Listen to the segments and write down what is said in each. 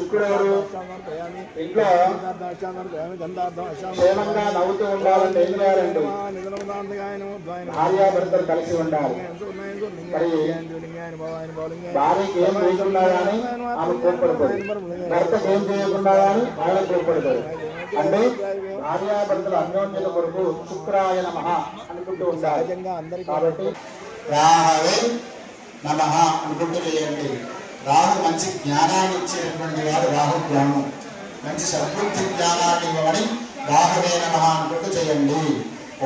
శుక్రుడు ఇంట్లో క్షేమంగా నవ్వుతూ ఉండాలంటే ఏం చేయాలండి? భార్యాభర్తలు కలిసి ఉండాలి. మరి భార్యకి ఏం చేయకుండా కానీ ఆమె కోప్పడుతుంది, భర్తకి ఏం చేయకుండా కానీ ఆయన కోప్పడుతుంది. అంటే భార్యాభర్తలు అన్యోన్యత కొరకు శుక్రాయ నమః అనుకుంటూ ఉండాలి. కాబట్టి రాహవే నమః అనుకుంటూ చేయండి. రాహు మంచి జ్ఞానాన్ని ఇచ్చేటువంటి వాడు రాహు జ్ఞానం, మంచి సద్బుద్ధి జ్ఞానాన్ని ఇవ్వమని రాహవే నమః అనుకుంటూ చేయండి.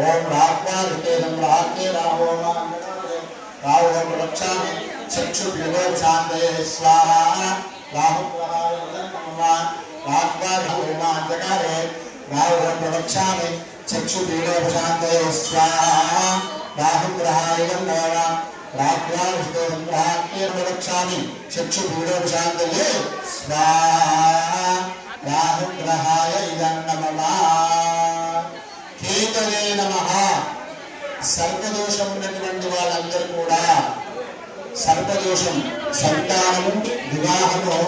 ఓం రాహ్వారితేదం రాహే రాహో రాహు ఓం రక్షామి చక్షు శాంతయే స్వాహా రాహు రాహ్వారితకారే రాహు ఓం రక్షామి చక్షు శాంతయే స్వాహా రాహుగ్రహాయ రాహ్వారితేర్వక్షామి చక్షుపీడోపశాంతయే స్వాహా రాహుగ్రహాయ ఇదం నమః. కేతవే నమః. సర్పదోషం ఉన్నటువంటి వాళ్ళందరూ కూడా సర్పదోషం సంతానము వివాహము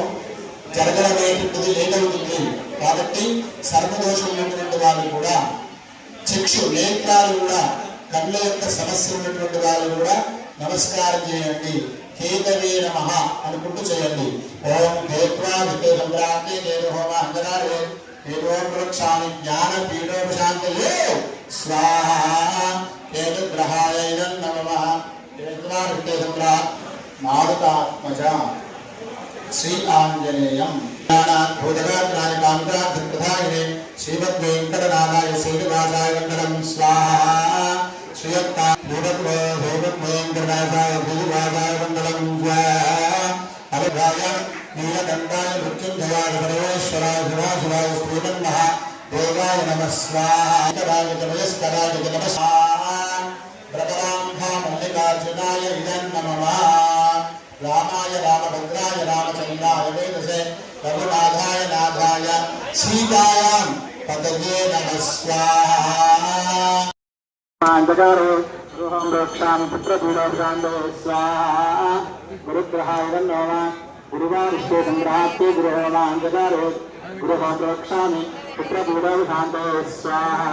జరగడమేటువంటిది లేదవుతుంది. కాబట్టి సర్పదోషం ఉన్నటువంటి వాళ్ళు కూడా చక్షు నేత్రాలు కూడా కళ్ళ యొక్క సమస్య ఉన్నటువంటి వాళ్ళు కూడా నమస్కారం చేయండి. కేతవే నమః అనుకుంటూ చేయండి. ఓం కేత్వాక్షామి జ్ఞాన పీడోపశాంతయే స్వాహా కేతుగ్రహాయ నమః. మారుతాత్మజ శ్రీ ఆంజనేయం భూతగాత్రాన్ని కాంతాధిపతాయనే శ్రీమద్వేంకటనాథాయ శ్రీనివాసాయ మంగళం స్వాహా. శ్రీయత్తా భూతవేంకటనాథాయ శ్రీనివాసాయ మంగళం అభిప్రాయ నీలకంఠాయ మృత్యుంజయాయ పరమేశ్వరాయ శివాశివాయ శ్రీమన్మహ దేవాయ నమః స్వాహా. నమః స్వాహా. వ్రతరాంభా మల్లికార్జునాయ ఇదం నమః. రామాయ రామభద్రాయ రామచంద్రాయ వేదసే రఘునాథాయ నాథాయ సీతాయాం పతయే నమః స్వాహా. అంతకారు గృహం రక్షామి పుత్రపీడోపశాంతయే స్వాహా. గురుగ్రహాయ నమః. గురువారిష్టే సంగ్రహాత్తే గృహోమ అంతకారు గృహం రక్షామి పుత్రపీడోపశాంతయే స్వాహా.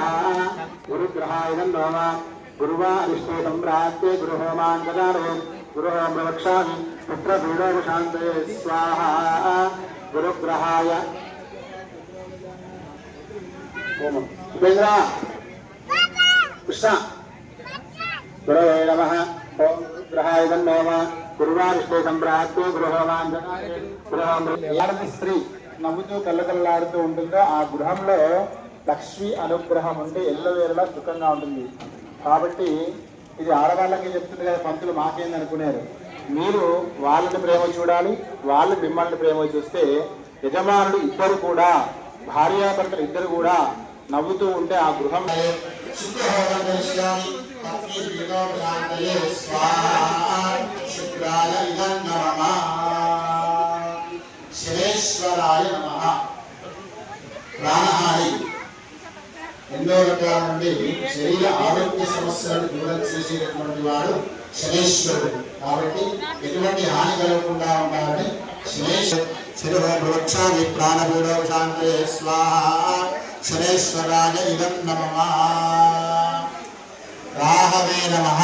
గురుగ్రహాయ నమః. గురువారిష్టే సంగ్రహాత్తే గృహోమాంతకారు గృహం రక్షామి పుత్రపీడోపశాంతయే స్వాహా. గురుగ్రహాయ ఉపేంద్ర కృష్ణ గురవే నమః. ఓం గురుగ్రహాయ నమః. గురువారిష్టే సంప్రాప్తే గృహం స్త్రీ నవ్వుతూ కళ్ళకల్లాడుతూ ఉంటుందో ఆ గృహంలో లక్ష్మి అనుగ్రహం ఉంటే ఎల్లవేళలా సుఖంగా ఉంటుంది. కాబట్టి ఇది ఆడవాళ్ళకి చెప్తుంది కదా, పంతులు మాకేంది అనుకున్నారు. మీరు వాళ్ళని ప్రేమ చూడాలి, వాళ్ళు మిమ్మల్ని ప్రేమ చూస్తే యజమానులు ఇద్దరు కూడా భార్యాభర్తలు ఇద్దరు కూడా నవ్వుతూ ఉంటే ఆ గృహం శనేశ్వరాయ నమః. ప్రాణహాని ఎన్నో రకాల నుండి శరీర ఆరోగ్య సమస్యలను దూరం చేసేటటువంటి వాడు శనేశ్వరుడు. కాబట్టి ఎటువంటి హాని కలగకుండా ఉండాలని శనేశ్వరాక్షామి ప్రాణపీడోపశాంతయే స్వాహా. శనేశ్వరాయ ఇదం నమః. రాహవే నమః.